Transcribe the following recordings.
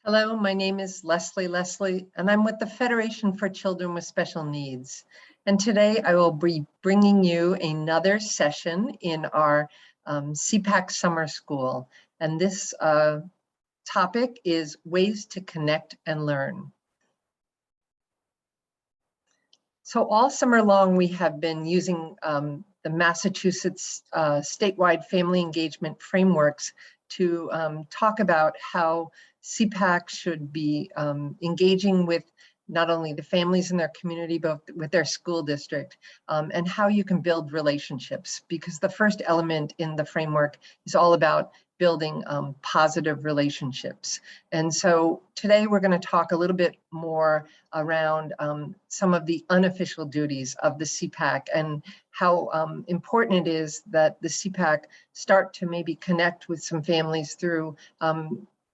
Hello, my name is Leslie, and I'm with the Federation for Children with Special Needs. And today I will be bringing you another session in our CPAC Summer School. And this topic is ways to connect and learn. So all summer long, we have been using the Massachusetts statewide family engagement frameworks to talk about how CPAC should be engaging with not only the families in their community, but with their school district, and how you can build relationships. Because the first element in the framework is all about building positive relationships. And so today we're going to talk a little bit more around some of the unofficial duties of the CPAC and how important it is that the CPAC start to maybe connect with some families through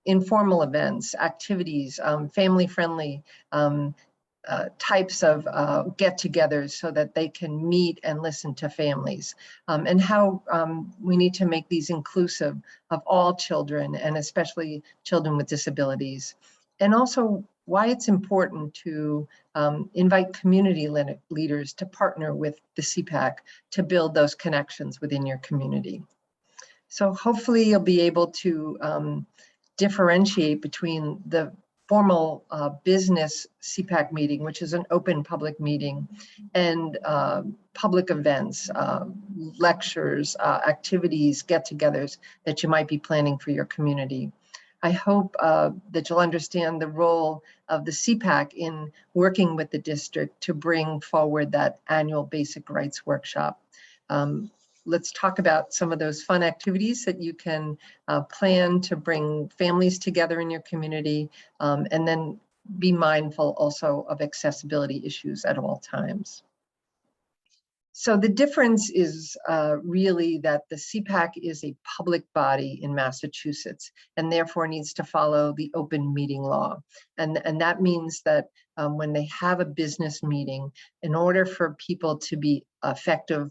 informal events, activities, family-friendly types of get-togethers so that they can meet and listen to families, and how we need to make these inclusive of all children and especially children with disabilities. And also why it's important to invite community leaders to partner with the CPAC to build those connections within your community. So hopefully you'll be able to differentiate between the formal business CPAC meeting, which is an open public meeting, and public events, lectures, activities, get-togethers that you might be planning for your community. I hope that you'll understand the role of the CPAC in working with the district to bring forward that annual basic rights workshop. Let's talk about some of those fun activities that you can plan to bring families together in your community, and then be mindful also of accessibility issues at all times. So the difference is really that the CPAC is a public body in Massachusetts and therefore needs to follow the open meeting law. And that means that when they have a business meeting, in order for people to be effective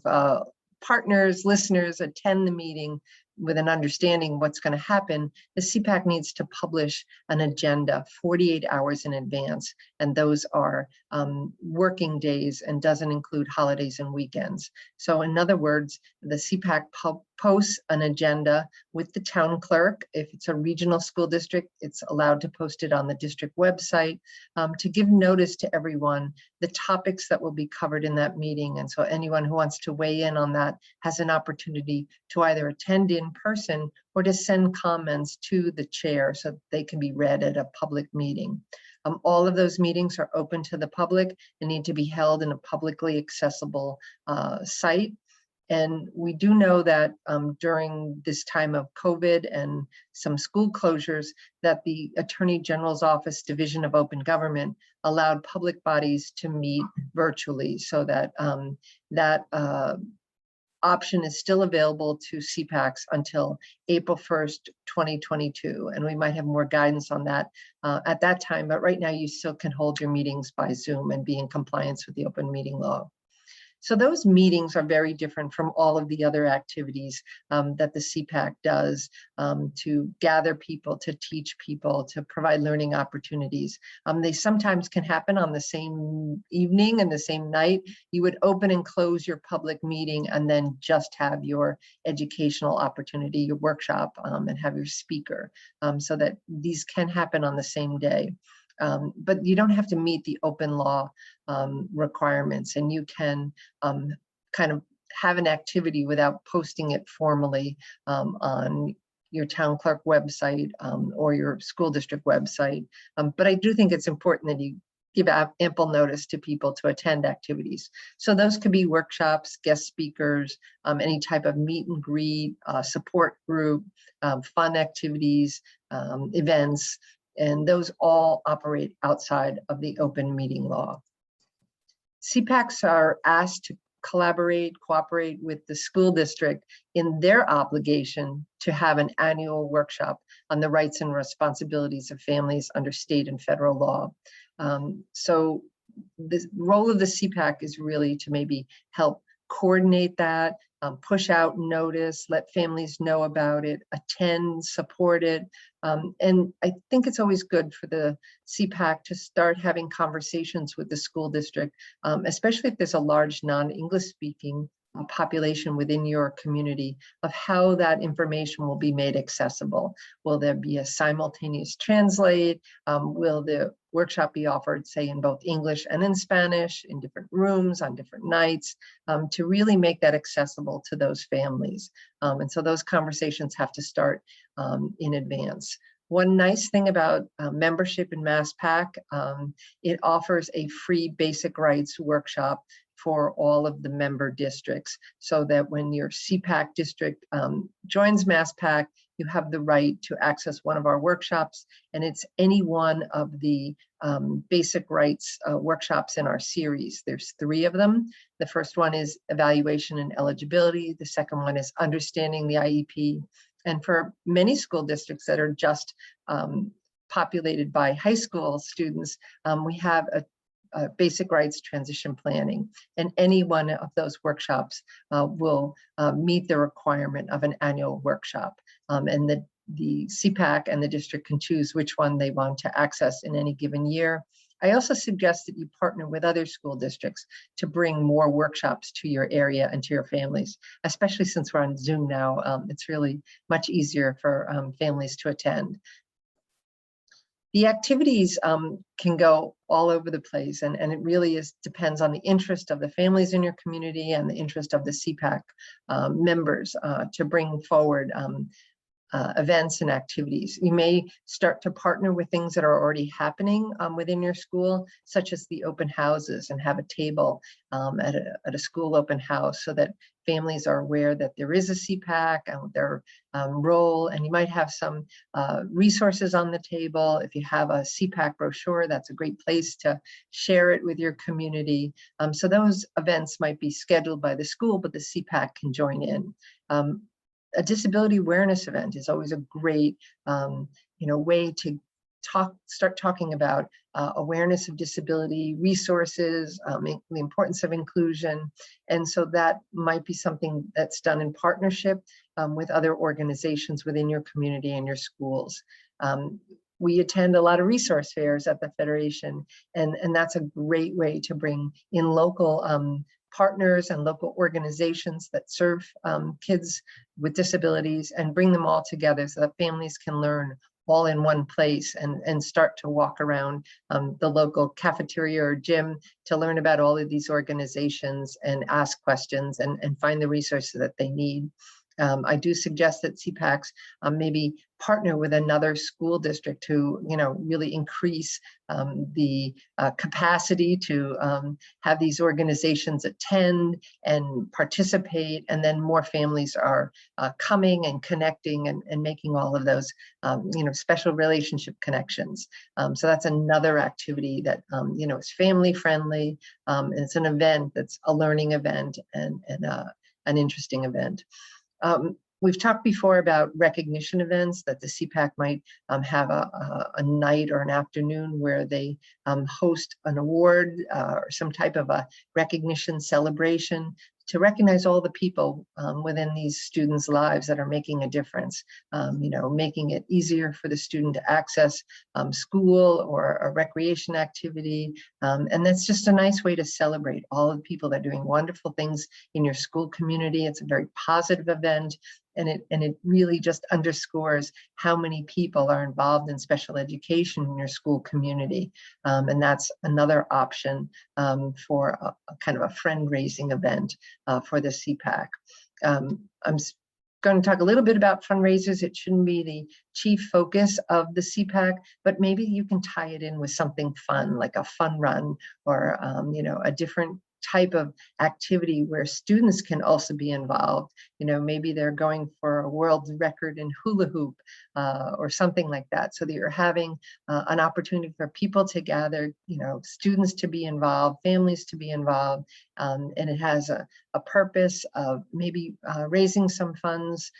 partners, listeners, attend the meeting with an understanding what's going to happen, the CPAC needs to publish an agenda 48 hours in advance. And those are working days and doesn't include holidays and weekends. So in other words, the CPAC posts an agenda with the town clerk. If it's a regional school district, it's allowed to post it on the district website to give notice to everyone the topics that will be covered in that meeting. And so anyone who wants to weigh in on that has an opportunity to either attend in person or to send comments to the chair so that they can be read at a public meeting. All of those meetings are open to the public and need to be held in a publicly accessible site. And we do know that during this time of COVID and some school closures, that the Attorney General's Office Division of Open Government allowed public bodies to meet virtually, so that that option is still available to CPACs until April 1st, 2022. And we might have more guidance on that at that time, but right now you still can hold your meetings by Zoom and be in compliance with the open meeting law. So those meetings are very different from all of the other activities that the CPAC does to gather people, to teach people, to provide learning opportunities. They sometimes can happen on the same evening and the same night. You would open and close your public meeting and then just have your educational opportunity, your workshop, and have your speaker, so that these can happen on the same day. But you don't have to meet the open law requirements, and you can kind of have an activity without posting it formally on your town clerk website or your school district website. But I do think it's important that you give ample notice to people to attend activities. So those could be workshops, guest speakers, any type of meet and greet, support group, fun activities, events. And those all operate outside of the open meeting law. CPACs are asked to cooperate with the school district in their obligation to have an annual workshop on the rights and responsibilities of families under state and federal law. So the role of the CPAC is really to maybe help coordinate that, push out notice, let families know about it, attend, support it. And I think it's always good for the CPAC to start having conversations with the school district, especially if there's a large non-English speaking population within your community, of how that information will be made accessible. Will there be a simultaneous translate? Will the workshop be offered, say, in both English and in Spanish, in different rooms, on different nights, to really make that accessible to those families? And so those conversations have to start in advance. One nice thing about membership in MassPAC, it offers a free basic rights workshop for all of the member districts, so that when your CPAC district joins MassPAC, you have the right to access one of our workshops, and it's any one of the basic rights workshops in our series. There's 3 of them. The first one is evaluation and eligibility. The second one is understanding the IEP. And for many school districts that are just populated by high school students, we have a basic rights transition planning, and any one of those workshops will meet the requirement of an annual workshop, and the CPAC and the district can choose which one they want to access in any given year. I also suggest that you partner with other school districts to bring more workshops to your area and to your families, especially since we're on Zoom now. It's really much easier for families to attend. The activities can go all over the place, and it really depends on the interest of the families in your community and the interest of the CPAC members to bring forward events and activities. You may start to partner with things that are already happening within your school, such as the open houses, and have a table at a school open house so that families are aware that there is a CPAC and their role. And you might have some resources on the table. If you have a CPAC brochure, that's a great place to share it with your community. So those events might be scheduled by the school, but the CPAC can join in. A disability awareness event is always a great way to start talking about awareness of disability, resources, the importance of inclusion. And so that might be something that's done in partnership with other organizations within your community and your schools. We attend a lot of resource fairs at the Federation, and that's a great way to bring in local partners and local organizations that serve kids with disabilities and bring them all together so that families can learn all in one place and start to walk around the local cafeteria or gym to learn about all of these organizations and ask questions and find the resources that they need. I do suggest that CPACs maybe partner with another school district to, really increase the capacity to have these organizations attend and participate, and then more families are coming and connecting and making all of those, special relationship connections. So that's another activity that, is family friendly. It's an event that's a learning event and an interesting event. We've talked before about recognition events, that the CPAC might have a night or an afternoon where they host an award or some type of a recognition celebration to recognize all the people within these students' lives that are making a difference, making it easier for the student to access school or a recreation activity. And that's just a nice way to celebrate all of the people that are doing wonderful things in your school community. It's a very positive event. And it really just underscores how many people are involved in special education in your school community. And that's another option for a kind of a friend-raising event for the CPAC. I'm going to talk a little bit about fundraisers. It shouldn't be the chief focus of the CPAC, but maybe you can tie it in with something fun, like a fun run or a different type of activity where students can also be involved. Maybe they're going for a world record in hula hoop or something like that, so that you're having an opportunity for people to gather, students to be involved, families to be involved, And it has a purpose of maybe raising some funds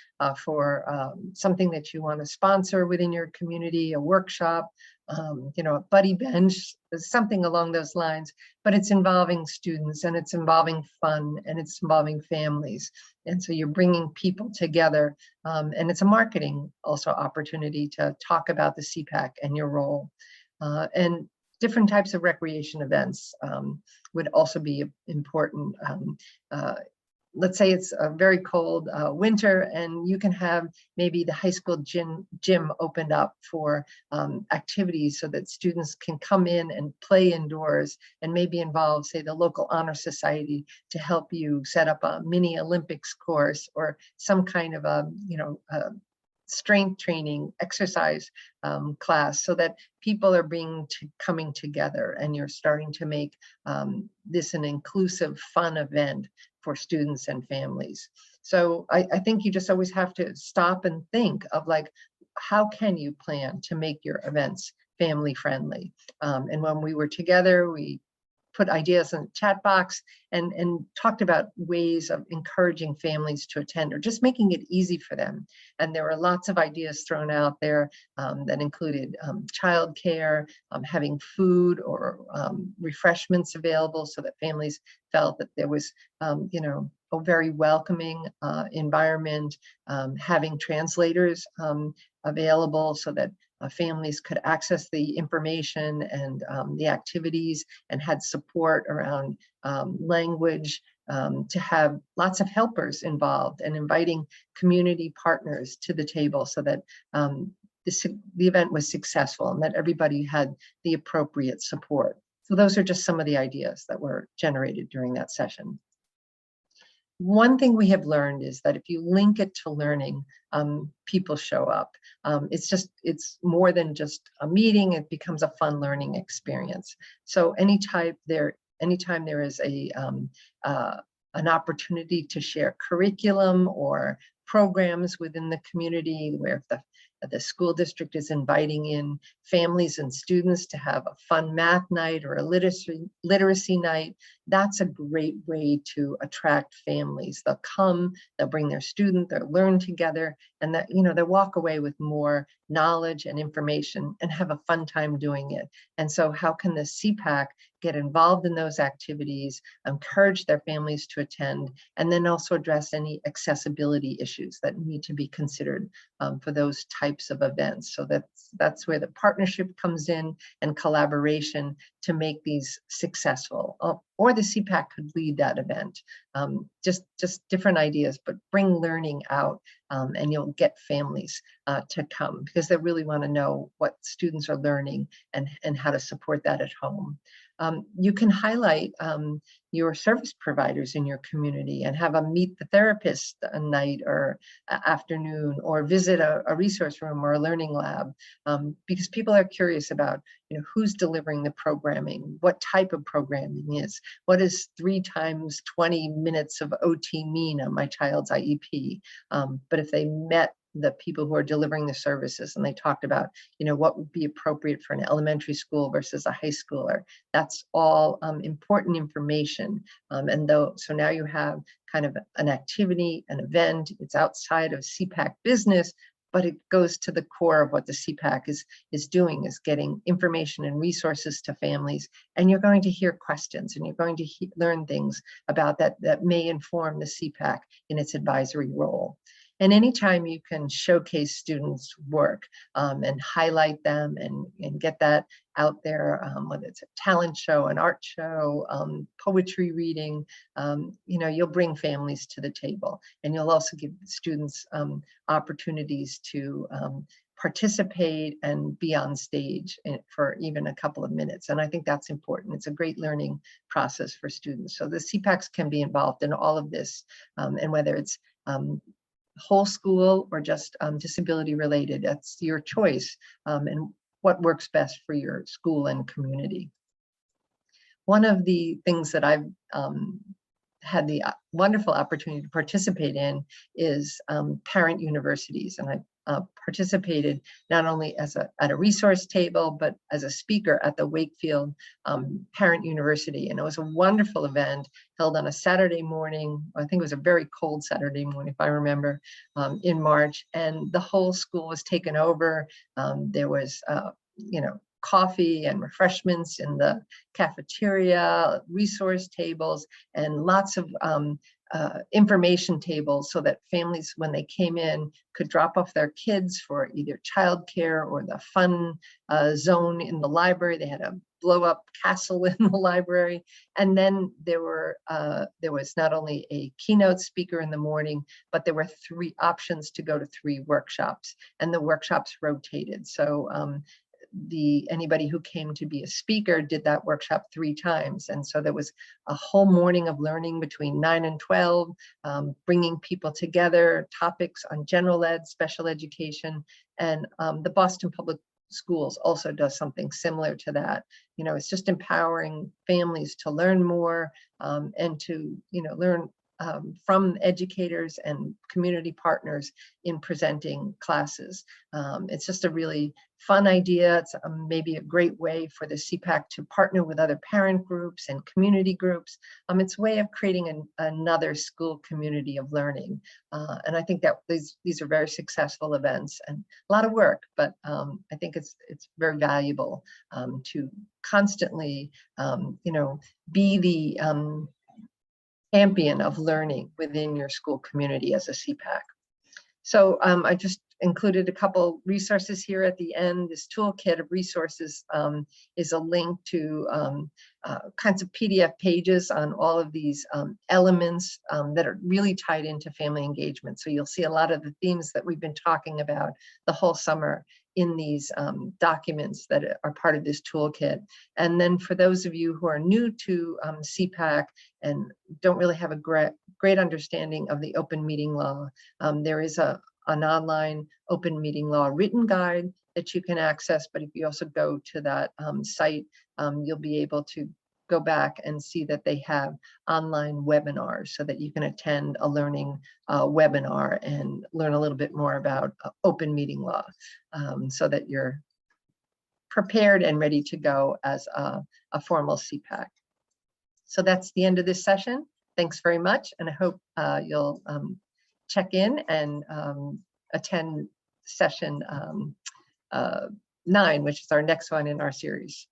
for something that you want to sponsor within your community, a workshop, a buddy bench, something along those lines, but it's involving students and it's involving fun and it's involving families. And so you're bringing people together, and it's a marketing also opportunity to talk about the CPAC and your role. And different types of recreation events would also be important. Let's say it's a very cold winter and you can have maybe the high school gym opened up for activities so that students can come in and play indoors and maybe involve, say, the local honor society to help you set up a mini Olympics course or some kind of a strength training exercise class, so that people are coming together and you're starting to make this an inclusive, fun event for students and families. So I think you just always have to stop and think of, like, how can you plan to make your events family friendly? And when we were together, we put ideas in the chat box and talked about ways of encouraging families to attend or just making it easy for them. And there were lots of ideas thrown out there that included childcare, having food or refreshments available so that families felt that there was, a very welcoming environment, having translators available so that families could access the information and the activities and had support around language, to have lots of helpers involved and inviting community partners to the table so that the event was successful and that everybody had the appropriate support. So those are just some of the ideas that were generated during that session. One thing we have learned is that if you link it to learning, people show up. It's more than just a meeting, it becomes a fun learning experience. So anytime there is an opportunity to share curriculum or programs within the community, where if the school district is inviting in families and students to have a fun math night or a literacy night, that's a great way to attract families. They'll come, they'll bring their student, they'll learn together, and they'll walk away with more knowledge and information and have a fun time doing it. And so how can the CPAC get involved in those activities, encourage their families to attend, and then also address any accessibility issues that need to be considered for those types of events? So that's where the partnership comes in and collaboration to make these successful. Or the CPAC could lead that event. Just different ideas, but bring learning out, and you'll get families to come because they really want to know what students are learning and how to support that at home. You can highlight your service providers in your community and have a meet the therapist a night or afternoon, or visit a resource room or a learning lab, because people are curious about who's delivering the programming, what type of programming is, what is 3 times 20 minutes of OT mean on my child's IEP. But if they met the people who are delivering the services and they talked about what would be appropriate for an elementary school versus a high schooler, that's all important information. So now you have kind of an activity, an event. It's outside of CPAC business, but it goes to the core of what the CPAC is doing, is getting information and resources to families. And you're going to hear questions and you're going to learn things about that may inform the CPAC in its advisory role. And anytime you can showcase students' work and highlight them and get that out there, whether it's a talent show, an art show, poetry reading, you'll bring families to the table, and you'll also give students opportunities to participate and be on stage for even a couple of minutes. And I think that's important. It's a great learning process for students. So the CPACs can be involved in all of this, and whether it's whole school or just disability related, that's your choice, and what works best for your school and community. One of the things that I've had the wonderful opportunity to participate in is parent universities. And I participated not only as at a resource table, but as a speaker at the Wakefield Parent University. And it was a wonderful event held on a Saturday morning. I think it was a very cold Saturday morning, if I remember, in March. And the whole school was taken over. There was, coffee and refreshments in the cafeteria, resource tables, and lots of information tables so that families, when they came in, could drop off their kids for either childcare or the fun zone in the library. They had a blow-up castle in the library. And then there was not only a keynote speaker in the morning, but there were 3 options to go to 3 workshops, and the workshops rotated. So anybody who came to be a speaker did that workshop 3 times. And so there was a whole morning of learning between 9 and 12, bringing people together, topics on general ed, special education, and the Boston Public Schools also does something similar to that. It's just empowering families to learn more and to, learn from educators and community partners in presenting classes. It's just a really fun idea. It's maybe a great way for the CPAC to partner with other parent groups and community groups. It's a way of creating another school community of learning. And I think that these are very successful events and a lot of work, but I think it's very valuable to constantly, be the champion of learning within your school community as a CPAC. So I just included a couple resources here at the end. This toolkit of resources is a link to kinds of PDF pages on all of these elements that are really tied into family engagement. So you'll see a lot of the themes that we've been talking about the whole summer in these documents that are part of this toolkit. And then for those of you who are new to CPAC and don't really have a great understanding of the open meeting law, there is an online open meeting law written guide that you can access. But if you also go to that site, you'll be able to go back and see that they have online webinars so that you can attend a learning webinar and learn a little bit more about open meeting law so that you're prepared and ready to go as a formal CPAC. So that's the end of this session. Thanks very much. And I hope you'll check in and attend session 9, which is our next one in our series.